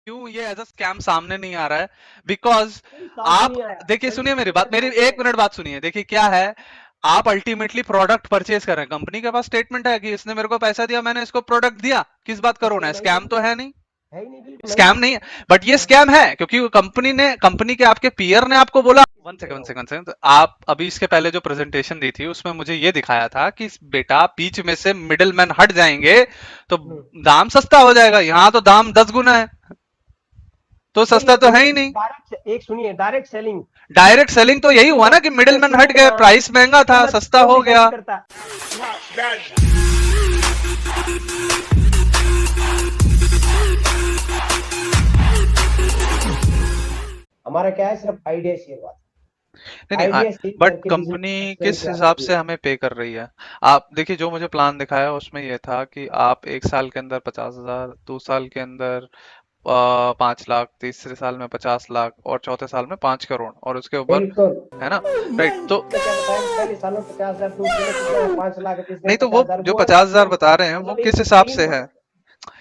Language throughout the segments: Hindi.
क्यों ये एज अ स्कैम सामने नहीं आ रहा है? बिकॉज नहीं, सामने आप नहीं आया देखिए, सही सुनिए मेरी शेयर बात, मेरी मार्केट एक मिनट बात सुनिए। देखिए क्या है, आप अल्टीमेटली प्रोडक्ट परचेज कर रहे हैं, कंपनी के पास स्टेटमेंट है कि इसने मेरे को पैसा दिया, मैंने इसको प्रोडक्ट दिया, किस बात का रोना है? नहीं स्कैम बिल्कुल तो नहीं है नहीं, है ही नहीं, बिल्कुल नहीं स्कैम है। नहीं है। बट ये हाँ, स्कैम है क्योंकि कंपनी के आपके पीयर ने आपको बोला। वन दे सेकंड रहा वन हूँ। सेकंड सेकंड, आप अभी इसके पहले जो प्रेजेंटेशन दी थी उसमें मुझे ये दिखाया था कि बेटा बीच में से मिडिल मैन हट जाएंगे तो हम्म। दाम सस्ता हो जाएगा। यहाँ तो दाम 10 गुना है, तो नहीं सस्ता तो है ही नहीं। डायरेक्ट एक सुनिए, डायरेक्ट सेलिंग डायरेक्ट सेलिंग तो यही हुआ ना कि मिडिल मैन हट सुनिए गए, ना, प्राइस महंगा था, कीमत सस्ता कौन हो डिसाइड गया। करता है? हमारा क्या है, सिर्फ आइडिया शेयर हुआ, नहीं नहीं, आइडिया शेयर बट करके बिजनेस कंपनी एक्सपेंड किस किया हिसाब हमने। से हमें पे कर रही है? आप देखिए, जो मुझे प्लान दिखाया उसमें ये था कि आप 1 साल के अंदर 50,000, 2 साल के अंदर 5 लाख, तीसरे साल में 50 लाख और चौथे साल में 5 करोड़, और उसके ऊपर, बिल्कुल। है ना? राइट तो आपने क्या बताया कि पहले साल में 50,000, दूसरे में कितना है 5 लाख, तीसरे नहीं, में तो वो 50,000, जो वो है 50,000 मैक्सिमम। बता रहे हैं वो मतलब किस एक हिसाब तीन से है? माह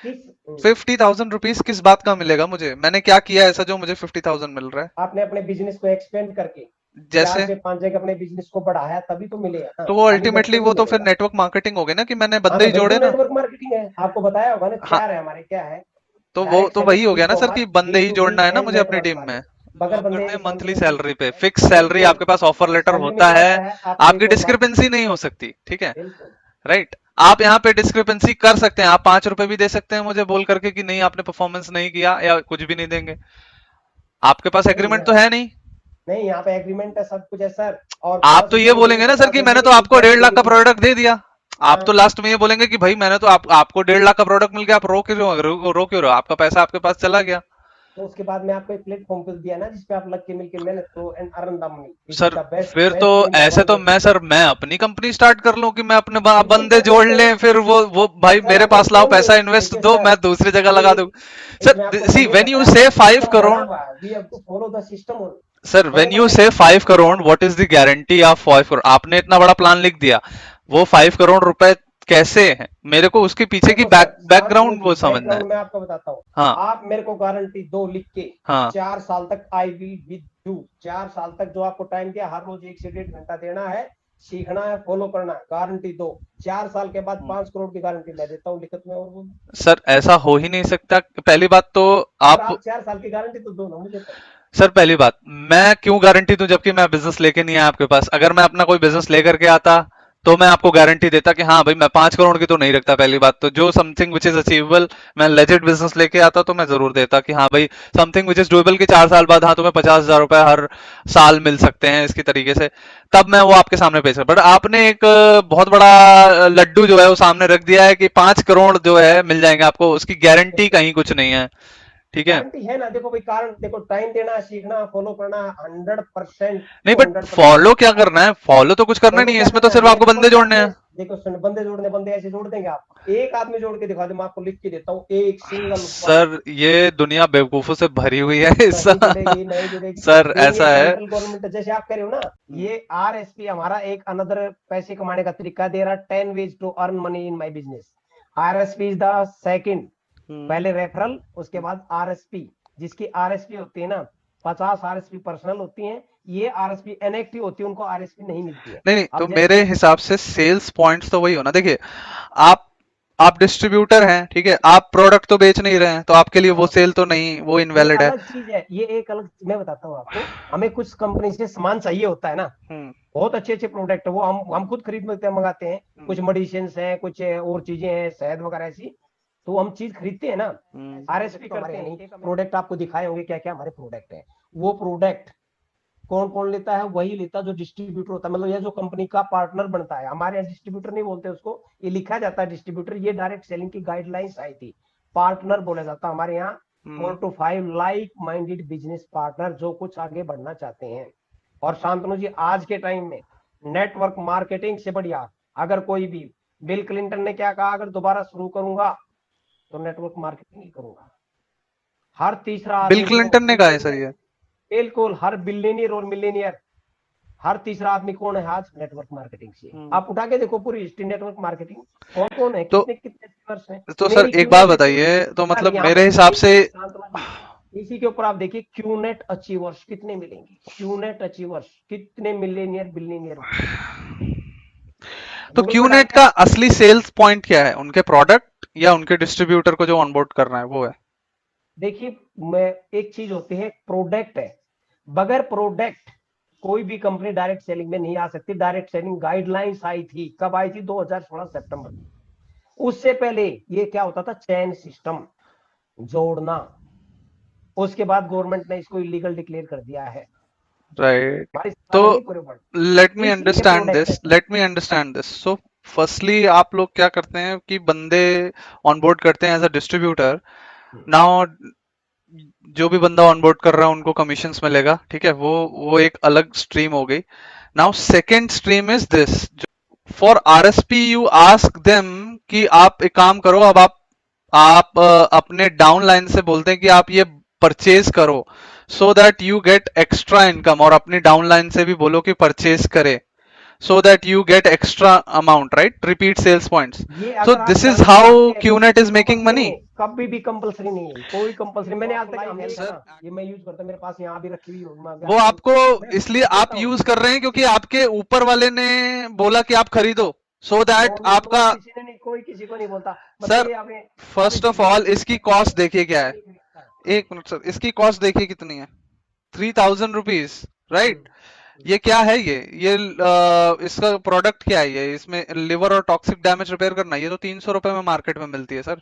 किस 50,000 रुपीज किस बात का मिलेगा मुझे? मैंने क्या किया ऐसा जो मुझे 50,000 मिल रहा है? आपने अपने बिजनेस को एक्सपेंड करके चार जैसे, से पांच जगह अपने बिजनेस को बढ़ाया, तभी तो मिलेगा ना, तो वो खाली बैठ अल्टीमेटली के नहीं वो तो फिर मिलेगा। नेटवर्क मार्केटिंग हो गई ना, कि मैंने हाँ बंदे तो ही जोड़े बिल्कुल ना। नेटवर्क मार्केटिंग है, आपको बताया होगा ना, हाँ, चार है हमारे, क्या है? तो वो डायरेक्ट तो वही सेलिंग, हो ई गया ना सर, कि कॉमर्स, बंदे बी ही टू बी जोड़ना है ना एंड मुझे अपनी नेटवर्क टीम में। मार्केटिंग। जॉब बगैर बंदे करते के हैं सैलरी मंथली नहीं सैलरी मिलती। पे, फिक्स सैलरी बिल्कुल। आपके पास ऑफर लेटर सैलरी में होता क्या है। होता है, आपको एक आपकी और बात। डिस्क्रिपेंसी नहीं हो सकती, ठीक है? बिल्कुल। राइट। आप यहाँ पे डिस्क्रिपेंसी कर सकते हैं, आप 5 रुपए भी दे सकते हैं मुझे बोल करके कि नहीं आपने परफॉर्मेंस नहीं किया, या कुछ भी नहीं देंगे। आपके पास नहीं एग्रीमेंट तो है नहीं। नहीं, यहाँ पे एग्रीमेंट है, सब कुछ है सर। और आप तो ₹5 ये नहीं देंगे, बोलेंगे ना सर कि 50 नहीं मैंने देंगे, तो एक आपको पैसे 1.5 लाख देंगे का भी नहीं। प्रोडक्ट दे दिया। आप तो हाँ। लास्ट में ये बोलेंगे कि भाई मैंने तो आपको 1.5 लाख का प्रोडक्ट मिल गया, आप रो क्यों रहे हो? आपका पैसा आपके पास चला गया। तो उसके बाद में आपको एक प्लेटफॉर्म पे दिया ना, जिसपे आप लग के मिल के मेहनत करो and earn the money. This is sir the best फिर तो बेस्ट इन द ऐसे वर्ल्ड तो ऑफ मैं, सर बिजनेस। मैं अपनी कंपनी स्टार्ट कर लूं कि मैं अपने बिल्कुल बंदे कर जोड़ सकते लें, हैं फिर वो भाई सर। मेरे हमें पास लाओ, क्यों नहीं, पैसा इन्वेस्ट देखिए दो, सर, मैं दूसरी जगह लगा ये दूं। इसमें सर आपको सी, पहले ही व्हेन यू बताया से मैंने, 5 सिस्टम बना करोड़ हुआ है, we have to follow the system. Sir मैंने व्हेन यू बताया से ना। 5 crore, what is the guarantee of 5 crore? आपने इतना बड़ा प्लान लिख दिया, वो 5 करोड़ रुपए कैसे है? मेरे को उसके पीछे की देखो सर, शांतनु बैकग्राउंड जी, वो समझना है। बैकग्राउंड में आपको बताता हूँ। हाँ, आप मेरे को गारंटी दो लिख के, हाँ। 4 साल तक आई विल विद यू। 4 साल तक जो आपको टाइम दिया, हर रोज 1 से 1.5 घंटा देना है, सीखना है, फॉलो करना है, गारंटी दो। 4 साल के बाद 5 करोड़ की गारंटी मैं देता हूँ लिखत में, और वो। सर ऐसा हो ही नहीं सकता, पहली बात तो। सर आप, आप 4 साल की गारंटी तो दो ना मुझे तो। सर पहली बात, मैं क्यों गारंटी दूं जबकि मैं बिजनेस लेके नहीं आया आपके पास? अगर मैं अपना कोई बिजनेस लेकर के आता तो मैं आपको गारंटी देता कि हाँ भाई मैं 5 करोड़ की तो नहीं रखता। पहली बात तो जो समथिंग विच इज अचीवेबल, मैं लेजिट बिजनेस लेके आता तो मैं जरूर देता कि हाँ भाई समथिंग विच इज डुएबल, कि 4 साल बाद हाँ तुम्हें 50,000 रुपए हर साल मिल सकते हैं इसकी तरीके से। तब मैं वो आपके सामने पेश कर, बट आपने एक बहुत बड़ा लड्डू जो है वो सामने रख दिया है कि 5 करोड़ जो है मिल जाएंगे आपको, उसकी गारंटी कहीं कुछ नहीं है। ठीक है? गारंटी है ना, देखो भाई, कारण देखो, टाइम देना, सीखना, फॉलो करना, 100% नहीं, टू बट 100%। फॉलो क्या करना है? फॉलो तो कुछ करना फॉलो नहीं है क्या इसमें, तो करना है, सिर्फ मेरे आपको को बंदे क्या जोड़ने आपने, हैं। देखो सुन, बंदे जोड़ने, बंदे ऐसे जोड़ देंगे आप? एक आदमी जोड़ के दिखा दे, मैं आपको लिख के देता हूँ, एक सिंगल वन। सर ये दुनिया बेवकूफों से भरी हुई है ऐसा। नहीं जुड़ेगी, नहीं जुड़ेगी। सर देंगे ऐसा है। सेंट्रल गवर्नमेंट, जैसे आप कह रहे हो ना, ये RSP हमारा एक अनदर पैसे कमाने का तरीका दे रहा, 10 ways to earn money in my business. RSP is the second. Hmm. पहले रेफरल, उसके बाद RSP। जिसकी RSP होती है ना, 50 RSP पर्सनल होती है, ये RSP इनएक्टिव होती है, उनको RSP नहीं मिलती है। नहीं नहीं, तो अब मेरे जैसे, हिसाब से सेल्स पॉइंट्स तो वही हो ना। देखिए, आप आप डिस्ट्रीब्यूटर हैं, ठीक है, आप प्रोडक्ट तो बेच नहीं रहे हैं, तो आपके लिए वो हाँ, सेल तो नहीं, वो ये इनवैलिड है। अलग चीज है, ये एक अलग, मैं बताता हूँ आपको। हमें कुछ कंपनी से सामान चाहिए होता है ना, हम्म। बहुत अच्छे अच्छे प्रोडक्ट है, वो हम खुद खरीद मंगाते हैं। कुछ मेडिसिन हैं, कुछ और चीजें हैं, शहद वगैरह ऐसी, तो हम चीज खरीदते हैं ना, हम्म। RSP करते हैं नहीं। प्रोडक्ट आपको दिखाए होंगे क्या क्या हमारे प्रोडक्ट है। वो प्रोडक्ट कौन कौन लेता है? वही लेता है जो डिस्ट्रीब्यूटर होता है, मतलब ये जो कंपनी का पार्टनर बनता है। हमारे यहाँ डिस्ट्रीब्यूटर नहीं बोलते उसको, ये लिखा जाता है डिस्ट्रीब्यूटर। ये डायरेक्ट सेलिंग की गाइडलाइंस आई थी, पार्टनर बोला जाता है हमारे यहाँ। हम्म। 4 to 5 like minded business partner, जो कुछ आगे बढ़ना चाहते हैं। और शांतनु जी, आज के टाइम में नेटवर्क मार्केटिंग से बढ़िया, अगर कोई भी, बिल क्लिंटन ने क्या कहा, अगर दोबारा शुरू करूंगा तो नेटवर्क मार्केटिंग ही करूंगा। हर तीसरा बिल आदमी, देखो क्लिंटन ने कहा है बिलियनियर, सर ये? बिल्कुल हर बिलियनियर और मिलियनियर हर तीसरा आदमी कौन है आज? नेटवर्क मार्केटिंग से। आप उठा के देखो पूरी हिस्ट्री नेटवर्क मार्केटिंग, कौन कौन है, तो कितने कितने अचीवर्स हैं। तो सर मेरी एक बात क्यूनेट बताइए, तो सर मतलब यहाँ मेरे पे हिसाब से शांतला जी, इसी के ऊपर आप देखिए क्यूनेट अचीवर्स कितने मिलेंगे, क्यूनेट अचीवर्स कितने मिलेनियर बिलियनियर तो गूगल पर क्यूनेट डालिए का आप। असली सेल्स पॉइंट क्या है? उनके प्रोडक्ट या उनके डिस्ट्रीब्यूटर को जो ऑनबोर्ड करना है वो है? देखिए मैं एक चीज होती है प्रोडक्ट है, बगैर प्रोडक्ट कोई भी कंपनी डायरेक्ट सेलिंग में नहीं आ सकती। डायरेक्ट सेलिंग गाइडलाइंस आई थी, कब आई थी? 2016 सितंबर। उससे पहले ये क्या होता था? चैन सिस्टम जोड़ना, उसके बाद गवर्नमेंट ने इसको इलीगल डिक्लेयर कर दिया है। राइट। हमारी तो सरकार नहीं, पूरे वर्ल्ड। लेट तो मी इसलिए अंडरस्टैंड प्रोडक्ट है this, sir. Let me understand this. So firstly आप लोग क्या करते हैं कि बंदे ऑनबोर्ड करते हैं एज अ डिस्ट्रीब्यूटर। नाउ जो भी बंदा ऑनबोर्ड कर रहा है उनको कमीशंस मिलेगा, ठीक है, वो एक अलग स्ट्रीम हो गई। Now second stream is this, for RSP you ask them कि आप एक काम करो, अब आप अपने डाउन लाइन से बोलते हैं कि आप ये परचेज करो, सो that you get extra income, और अपनी डाउन लाइन से भी बोलो कि परचेज करे, so that you get extra amount, right? Repeat sales points. ये So अगर आप this is करना how चाहते हैं तो QNet is making compulsory money. नहीं है, कभी भी कंपलसरी नहीं है, कोई कंपलसरी। मैंने आज तक हमें सर ना, ये मैं यूज करता हूं, मेरे पास यहाँ भी रखी हुई होगी, मैं वो आपको आपको मैं इसलिए आप देता हूँ। यूज कर रहे हैं क्योंकि आपके ऊपर वाले ने बोला कि आप खरीदो, so no that no no, आपका। किसी ने नहीं, कोई किसी को नहीं बोलता। मतलब सर ये आपने अभी फर्स्ट ऑफ देखिए ऑल इसकी कॉस्ट देखिए क्या है। खरीदता है। एक मिनट सर, इसकी कॉस्ट देखिए कितनी है, 3000 रुपीज, हम्म, राइट? ये क्या है? ये इसका प्रोडक्ट क्या है? ये इसमें लिवर और टॉक्सिक डैमेज रिपेयर करना, ये तो 300 रुपए में मार्केट में मिलती है सर।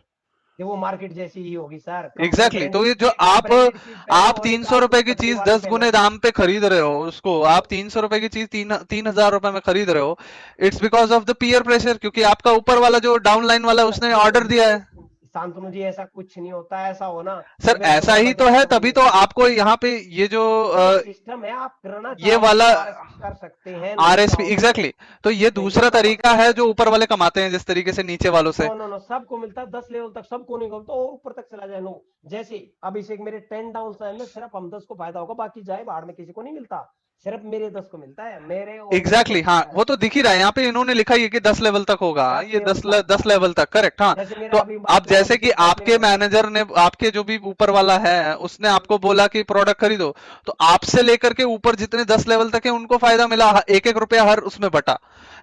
ये वो मार्केट जैसी ही होगी सर, कंपनी एग्जैक्टली ब्रांडेड तो ये जो चीज, ब्रांडेड चीज पहनो आप और एक 300 रुपए की पतली चीज वाली 10 गुने पहनो। दाम पे खरीद रहे हो, उसको आप 300 रुपए की चीज 3000 रुपए में खरीद रहे हो। It's because of the peer pressure, क्योंकि आपका ऊपर वाला जो डाउन लाइन वाला है, ऐसा उसने नहीं है ऑर्डर दिया ये, है। शांतनु जी ऐसा कुछ नहीं होता है। ऐसा हो ना सर तो मेरा ऐसा ही दुकान तो बंद है, कर तभी दूंगी। तो आपको यहाँ पे ये जो ये सिस्टम है, आप करना ये चाहो वाला तो आरएसपी कर सकते हैं, नहीं आरएसपी, चाहो तो एग्जैक्टली तो ये नहीं दूसरा कमा तरीका सकते। है जो ऊपर वाले कमाते हैं जिस तरीके से नीचे वालों से। नो नो नो, सबको मिलता है 10 लेवल तक, सबको नहीं मिलता, और ऊपर तक चला जाए नो। जैसे अब इसे मेरे 10 डाउन साइड में सिर्फ हम 10 को फायदा होगा, बाकी जाए बाहर में, किसी को नहीं मिलता। सिर्फ मेरे 10 को मिलता है, मेरे और मेरे को एग्जैक्टली मिलता हाँ, है। वो तो दिख ही रहा है यहाँ पे, इन्होंने लिखा ही है कि 10 लेवल तक होगा, 10 ये लेवल तक, 10 लेवल तक, करेक्ट, हाँ। जैसे मेरा तो अभी आप मार्केट में जैसे कि 10 आपके लेवल है। मैनेजर ने, आपके जो भी ऊपर वाला है उसने आपको बोला कि प्रोडक्ट खरीदो, तो आपसे लेकर के ऊपर जितने 10 लेवल तक है उनको फायदा मिला, एक एक रुपया हर उसमें बटा।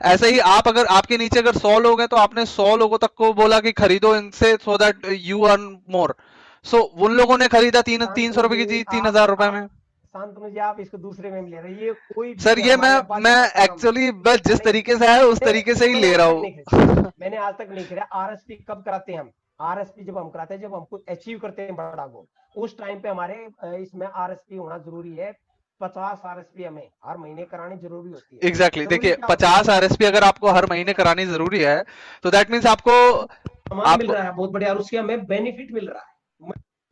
ऐसे ही आप अगर आपके नीचे अगर 100 लोग हैं तो आपने 100 लोगों तक को बोला कि खरीदो इनसे, so that you earn more. So उन लोगों ने खरीदा तीन तीन सौ शांतनु रुपए की जी चीज 3000 रुपए में। शांतनु जी आप इसको दूसरे में ले रहे हैं, ये कोई सर भी ये हमारे यहाँ पास मैं जैसे काम एक्चुअली बस जिस नहीं, तरीके से है उस तरीके से ही मैंने ले आज रहा तक नहीं खरीदा, हूँ। मैंने आज तक नहीं खरीदा। आरएसपी कब कराते हैं हम? आरएसपी जब हम कराते हैं, जब हमको अचीव करते हैं बड़ा गोल, उस टाइम पे हमारे इसमें आरएसपी होना जरूरी है। 50 आरएसपी हमें हर महीने करानी जरूरी होती है। एग्जैक्टली जरूरी देखिए, क्या होती है? 50 आरएसपी अगर आपको हर महीने करानी जरूरी है, तो दैट मीन्स आपको सामान मिल आपको रहा है बहुत बढ़िया, और उसके हमें बेनिफिट मिल रहा है।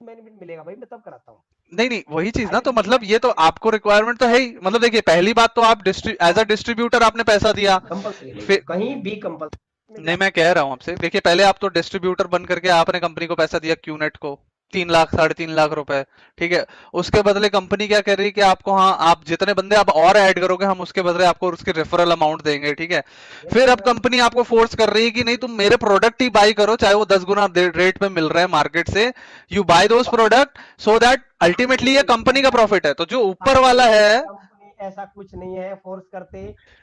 बेनिफिट मिलेगा भाई, मैं तब कराता हूँ। नहीं नहीं वही चीज ना, भाई तो मतलब ये तो आपको रिक्वायरमेंट तो है ही। मतलब देखिए, पहली बात तो आप एज अ डिस्ट्रीब्यूटर आपने पैसा दिया, कंपल्सरी नहीं है, फिर कहीं भी कंपल्सरी मिल नहीं, जाता मैं कह रहा हूं आपसे, देखिए पहले आप तो डिस्ट्रीब्यूटर बन करके आपने कंपनी को पैसा दिया, क्यूनेट को 3 लाख 3.5 लाख रुपए, ठीक है। उसके बदले कंपनी क्या कर रही है कि आपको, हाँ, आप जितने बंदे आप और ऐड करोगे हम उसके बदले आपको उसके रेफरल अमाउंट देंगे, ठीक है। है। फिर अब कंपनी आपको फोर्स कर रही है कि नहीं, तुम मेरे प्रोडक्ट ही बाई करो, चाहे वो 10 गुना रेट पे मिल रहे हैं मार्केट से, you buy those product, so that Shantanu ultimately ये जी कंपनी का ऐसा प्रॉफिट है। तो जो ऊपर शांतनु वाला जी है, कंपनी ऐसा कुछ नहीं है फोर्स करते।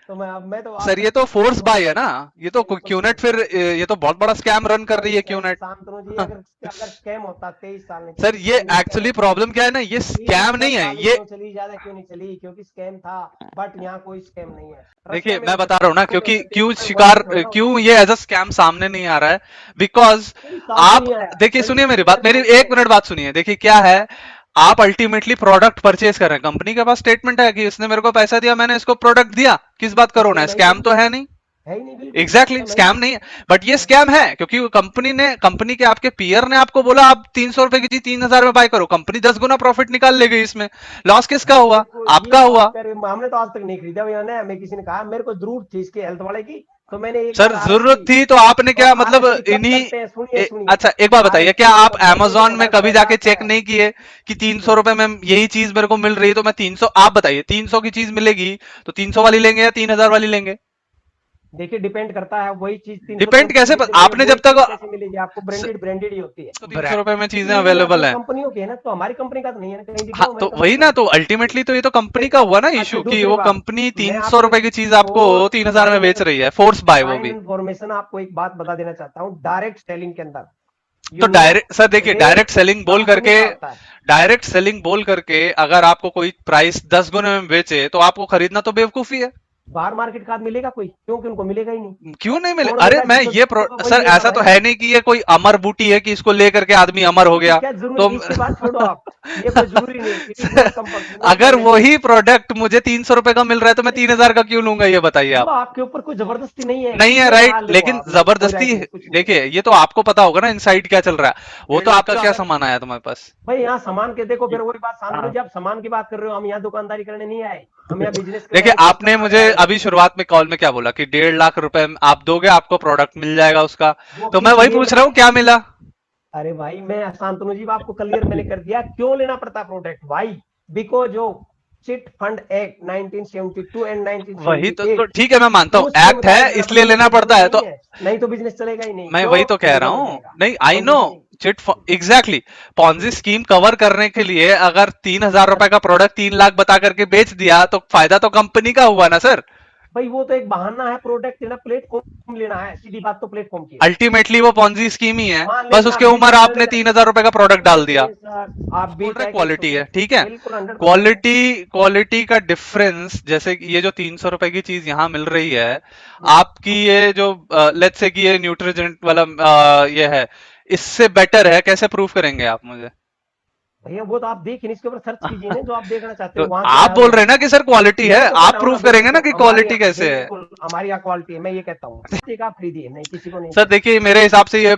तो मैं तो आज सर ये तक तो फोर्स सुना बाय नहीं है है। ना, ये तो बिल्कुल क्यूनेट, फोर्स फिर ये तो बहुत बड़ा स्कैम रन कर रही है क्यूनेट। शांतनु जी, अगर अगर स्कैम होता 23 साल में सर 23 ये साल में स्कैम एक्चुअली होता, प्रॉब्लम क्या है ना, ये तीन स्कैम नहीं है सरकारें ये। क्यों चली, ज्यादा क्यों नहीं चली? क्योंकि स्कैम था। बट यहाँ कोई स्कैम नहीं है। देखिए रशिया में मैं हो बता सकता रहा हूँ ना, है, क्योंकि में क्यों पेपर वर्ल्ड शिकार, में थोड़ी ना होता क्यों है। ये एज अ स्कैम सामने नहीं आ रहा है, बिकॉज मेरे सामने आप नहीं आया, देखिए, बल्कि सुनिए मेरी क्लियर बात, मेरी सामने एक है। मिनट बात सुनिए, देखिए क्या है, आप अल्टीमेटली प्रोडक्ट परचेज कर रहे हैं, कंपनी के पास स्टेटमेंट है कि इसने मेरे को पैसा दिया, मैंने इसको प्रोडक्ट दिया, किस बात का रोना है, स्कैम है ही स्कैम नहीं, तो है नहीं। है ही नहीं, बिल्कुल एग्जैक्टली स्कैम है ही स्कैम नहीं है, बट ये स्कैम है क्योंकि कंपनी के आपके पीयर ने आपको बोला आप 300 रुपए की चीज 3000 में बाय करो, कंपनी 10 गुना प्रॉफिट निकाल ले गई, इसमें लॉस किसका मेरे हुआ? को ये आपका बात हुआ। कर, हमने तो आज तक नहीं खरीदा भैया ने, हमें किसी ने कहा, मेरे को जरूरत थी इसके हेल्थ वाले की, तो मैंने एक सर बार जरूरत RSP थी तो आपने क्या और मतलब RSP कब इन्हीं करते हैं, सुनिए सुनिए, अच्छा एक बात बताइए, क्या RSP आप जब करते हैं amazon जब में ऑर्डर कभी पैदा जाके आता चेक है। नहीं किए कि 300 हम्म, रुपए में यही चीज मेरे को मिल रही है तो मैं 300, आप बताइए 300 की चीज मिलेगी तो 300 वाली लेंगे या 3000 वाली लेंगे? देखिए डिपेंड करता है, वही चीज 300 डिपेंड की कैसे मिल रही है, आपने जब वही तक चीज कैसे मिलेगी आपको, ब्रांडेड ब्रांडेड ही होती है। 300 रुपए में चीजें ये अवेलेबल इंटरनेशनल हैं। कंपनियों की है ना, तो हमारी कंपनी का तो नहीं है ना, कहीं हाँ दिखाओ हमारी तो कंपनी वही का। ना, तो अल्टीमेटली तो ये तो कंपनी फिर का हुआ ना अच्छा इशू कि दूसरी वो बात, कंपनी मैं 300 आपको रुपए एक की चीज आपको और 3000 में बेच फाइनल रही है, फोर्स बाय वो भी। फाइनल इंफॉर्मेशन आपको एक बात बता देना चाहता हूँ, डायरेक्ट सेलिंग के अंदर तो यूनिट डायरेक्ट सर देखिए, रेट कंपनी का होता है। डायरेक्ट सेलिंग बोल करके अगर आपको कोई प्राइस 10 गुने में बेचे तो आपको खरीदना तो बेवकूफी है। बाहर मार्केट का मिलेगा कोई, क्योंकि उनको मिलेगा ही नहीं। क्यों नहीं मिले? कौन अरे लेगा, मैं जिसको ये होगा वही सर लेगा ऐसा तो भाई। है नहीं कि ये कोई अमर बूटी है कि इसको लेकर के आदमी अमर हो इसकी गया। क्या जरूरत, तो इसकी बात छोड़ो आप, ये कोई जरूरी नहीं, it is sir, not not अगर मैंडेटरी। वही प्रोडक्ट मुझे 300 रुपए का मिल रहा है तो मैं 3000 का क्यों लूंगा, ये बताइए चलो आप। आपके ऊपर कोई जबरदस्ती नहीं है, नहीं है ले राइट, हाँ लो लेकिन आप, कोई जबरदस्ती, राइट नहीं, कुछ नहीं है। देखिए ये तो आपको पता होगा ना इनसाइड क्या चल रहा है, वो 1.5 तो लाख आपका का क्या अगर सामान आया तुम्हारे पास। भाई यहाँ सामान के देखो, फिर वही बात शांतनु हाँ। जी, आप सामान की बात कर रहे हो, हम यहाँ दुकानदारी करने नहीं आए, हम यहाँ बिजनेस करने देखिए आए, आपने कस्टमर मुझे आए हैं। अभी शुरुआत में कॉल में क्या बोला कि 1.5 लाख रुपए आप दोगे आपको प्रोडक्ट मिल जाएगा उसका, वो तो मैं किस वही लिए पूछ रहा मैं, हूँ क्या मिला। अरे भाई मैं शांतनु जी आपको क्लियर मैंने कर दिया क्यों लेना पड़ता प्रोडक्ट भाई, बिकॉज जो चिट फंड एक्ट 1972 एंड वही तो 1978 ठीक है, मैं मानता हूँ उसके एक्ट है मुताबिक लेना इसलिए पड़ता, नहीं लेना तो पड़ता जरूरी है तो नहीं है, नहीं तो बिजनेस चलेगा ही नहीं, मैं क्यों वही तो कह रहा डूबा हूँ। जाएगा। नहीं I know, Ponzi scheme. Exactly Ponzi scheme cover करने के लिए अगर 3000 रुपए का प्रोडक्ट 3 लाख बता करके बेच दिया तो फायदा तो कंपनी का हुआ ना सर। भाई वो तो एक बहाना है, प्रोडक्ट लेना, प्लेटफॉर्म लेना है, सीधी बात तो प्लेटफॉर्म की है। अल्टीमेटली वो पॉन्जी स्कीम ही है, मान बस लीजिए आप उसके ऊपर बीटेक करने आपने 3000 रुपए का प्रोडक्ट डाल दिया। सुनिए सर, आप बोल रहे बीटेक क्वालिटी है, ठीक है। बिल्कुल 100% है। क्वालिटी, क्वालिटी का डिफरेंस, जैसे कि ये जो 300 रुपए की चीज यहाँ मिल रही है, आपकी ये जो लेट्स से कि ये न्यूट्रिजेंट वाला ये है, इससे बेटर है, कैसे प्रूव करेंगे आप मुझे? भैया वो तो आप देखिए, इसके ऊपर सर्च कीजिए ना, जो आप देखना चाहते तो हो वहां क्या आप है बोल वो। रहे हैं ना कि सर क्वालिटी है, मैं तो कह आप रहा हूँ ना प्रूव भाई, करेंगे ना देखो कि हमारे क्वालिटी यहाँ कैसे है। बिल्कुल हमारी यहाँ क्वालिटी है, मैं ये कहता हूँ एक आप खरीदिए, नहीं किसी को नहीं सर कहता। देखिए मेरे हिसाब से ये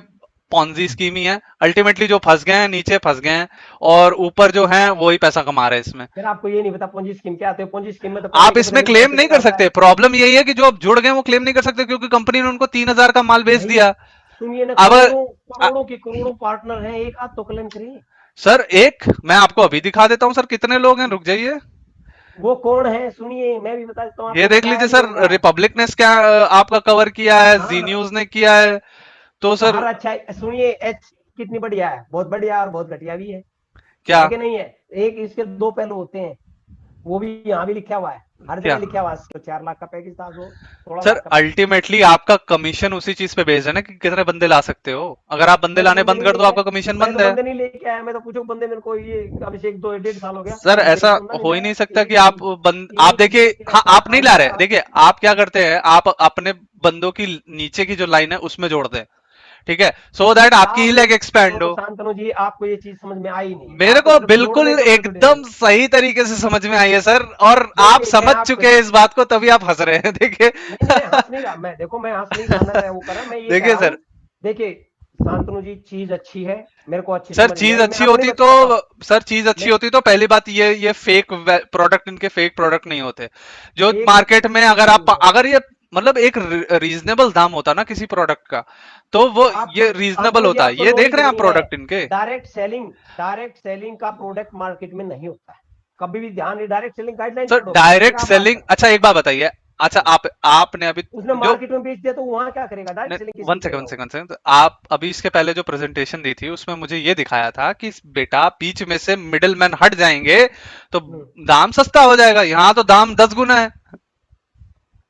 पॉन्जी स्कीम ही है, अल्टीमेटली जो फंस गए हैं नीचे फंस गए हैं और ऊपर जो हैं वो ही पैसा कमा रहे हैं इसमें। फिर आपको ये नहीं पता पूंजी स्कीम क्या आते हैं, पूंजी स्कीम में तो पैसे आप के बदले इसमें में क्लेम नहीं सर्टिफिकेट कर आता है। सकते, प्रॉब्लम यही है कि जो अब जुड़ गए वो क्लेम नहीं कर सकते क्योंकि कंपनी ने उनको 3000 का माल बेच भाई दिया। सुनिए ना, अब करोड़ों अ, करोड़ों के करोड़ों पार्टनर हैं, एक आध तो क्लेम करिए। सर एक मैं आपको अभी दिखा देता हूं सर, कितने लोग हैं, रुक जाइए। वो कौन है सुनिए, मैं भी बता देता हूँ ये आपको, देख बताया लीजिए नहीं सर, होगा। रिपब्लिक ने क्या आपका कवर किया है, जी हाँ न्यूज ने किया है, तो तो सर हर अच्छा सुनिए, एच कितनी बढ़िया है, बहुत बढ़िया और बहुत घटिया भी क्या है कि नहीं है। एक इसके दो पहलू होते हैं, वो भी यहाँ भी लिखा हुआ है, हर क्या जगह लिखा हुआ है, तो 4 लाख का पैकेज था, तो 16 लाख सर, का पैकेज था। अल्टीमेटली आपका कमीशन उसी चीज पे बेस्ड है ना कि कितने बंदे ला सकते हो, अगर आप बंदे मैं तो लाने बंदे बंद नहीं कर दो लेके आया, आपका कमीशन मैं तो बंद है। बंदे नहीं लेके आया, मैं तो पूछो बंदे मेरे को, ये अभिषेक 2 1.5 साल हो गया, सर अभिषेक ऐसा बंदा नहीं हो ही लाया, नहीं सकता कि एक आप एक देखिए, एक हाँ ऐसा आप नहीं ला फाउंडर रहे, था। देखिए आप क्या करते हैं, आप अपने बंदों की नीचे की जो लाइन है उसमें जोड़ दें, ठीक है, सो दैट आपकी ही आप लेग एक्सपैंड तो हो। शांतनु जी, आपको ये चीज समझ में आई नहीं, मेरे आपको को सिर्फ बिल्कुल जोड़ने के ऊपर वीडियो एकदम देखनी। सही तरीके से समझ में आई है सर, और आप देखिए मैं समझ आपको, चुके हैं इस बात को तभी आप हंस रहे हैं, देखिए। नहीं नहीं मैं हंस नहीं रहा, मैं देखो मैं हंस नहीं रहा, मैं वो कर रहा, मैं ये कह देखिए रहा सर, हूँ। देखिए शांतनु जी, चीज अच्छी है, मेरे को अच्छी सर समझ में चीज आई, मैं अच्छी अपनी होती तो बताता हूँ। सर चीज अच्छी मैं होती तो पहली बात ये फेक प्रोडक्ट, इनके फेक प्रोडक्ट नहीं होते जो एक मार्केट में, अगर आप सुनिए, अगर ये मतलब एक रीजनेबल दाम होता ना किसी प्रोडक्ट का तो वो आपको ये रीजनेबल शांतनु जी होता है, आपको ये देख नॉलेज रहे हैं आप नहीं है, प्रोडक्ट इनके। डायरेक्ट सेलिंग का प्रोडक्ट मार्केट में नहीं होता है, कभी भी ध्यान, डायरेक्ट सेलिंग गाइडलाइन सर पढ़ो, हर डायरेक्ट जगह आप बात सेलिंग, करें। अच्छा एक बात बताइए, अच्छा आपने अभी उसने जो, मार्केट में बेच दिया तो वहां क्या करेगा, डायरेक्ट सेलिंग किसकी वन सेकंड करेगा वन वो। सेकंड सेकंड, आप अभी इसके पहले जो प्रेजेंटेशन दी थी उसमें मुझे ये दिखाया था कि बेटा बीच में से मिडिल मैन हट जाएंगे तो हम्म। दाम सस्ता हो जाएगा, यहाँ तो दाम 10 गुना है,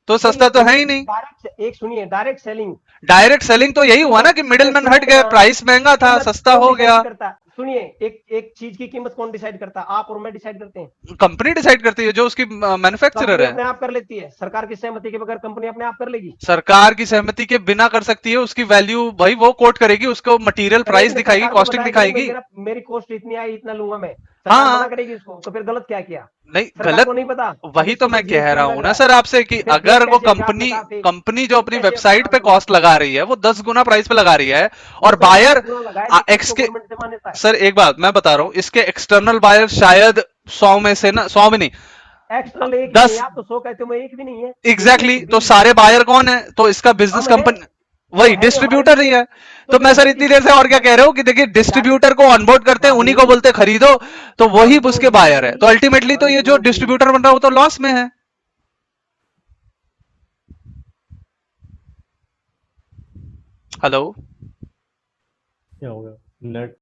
तो नहीं सस्ता तो है सुनिए, ही नहीं। डायरेक्ट एक सुनिए, डायरेक्ट सेलिंग डायरेक्ट सेलिंग तो यही हुआ ना कीमत, कि मिडिल अरे मैन हट सुनिए गए, ना, प्राइस महंगा था कीमत सस्ता कौन हो गया। डिसाइड करता है, सुनिए, एक एक चीज की कीमत कौन डिसाइड करता है, आप और मैं डिसाइड करते हैं। कंपनी डिसाइड करती है जो उसकी मैन्युफैक्चरर कंपनी है। अपने आप कर लेती है, सरकार की सहमति के बगैर कंपनी अपने आप कर लेगी। सरकार की सहमति के बिना कर सकती है, उसकी वैल्यू भाई वो कोट करेगी, उसको मटेरियल करेगी प्राइस ना, दिखाएगी, सरकार को कॉस्टिंग बताया करेगी, दिखाएगी। मेरी कॉस्ट इतनी आई, इतना लूंगा मैं, सरकार मना हाँ, करेगी उसको, तो फिर गलत क्या किया। नहीं सरकार गलत, को नहीं पता, अब वही तो इसके मैं ऊपर कह जीएसटी रहा हूं लग ना रहा है, सर आपसे कि फिर फेक अगर वो कैसे हो गया, आपने कंपनी कहा फेक, कंपनी जो फेक अपनी कैसे होगा वेबसाइट पे शांतनु जी, कॉस्ट लगा रही है वो 10 गुना प्राइस पे लगा रही है, हो और सकता है 10 बायर गुना लगाए, लेकिन एक्स उसको के, गवर्नमेंट से मान्यता है। सर एक बात मैं बता रहा हूं, इसके एक्सटर्नल बायर शायद 100 में से ना, 100 में नहीं, एक्सटर्नल एक भी 10 नहीं है, आप तो 100 कहते हो, मैं एक भी नहीं है। एग्जैक्टली एक तो भी सारे बायर कौन है? तो इसका बिजनेस हम है, कंपनी तो वही है ही हमारे डिस्ट्रीब्यूटर ही लिए। है। तो तो मैं सर जैसे इतनी देर से और क्या कह रहे हो कि देखिए यार, डिस्ट्रीब्यूटर को ऑनबोर्ड करते हैं, हाँ उन्हीं जी, को बोलते हैं खरीदो, तो हाँ वही जो उसके बायर है। भी, तो अल्टीमेटली तो हाँ ये जो जो भी, डिस्ट्रीब्यूटर बन रहा है वो तो लॉस में है। हेलो। क्या हो गया नेट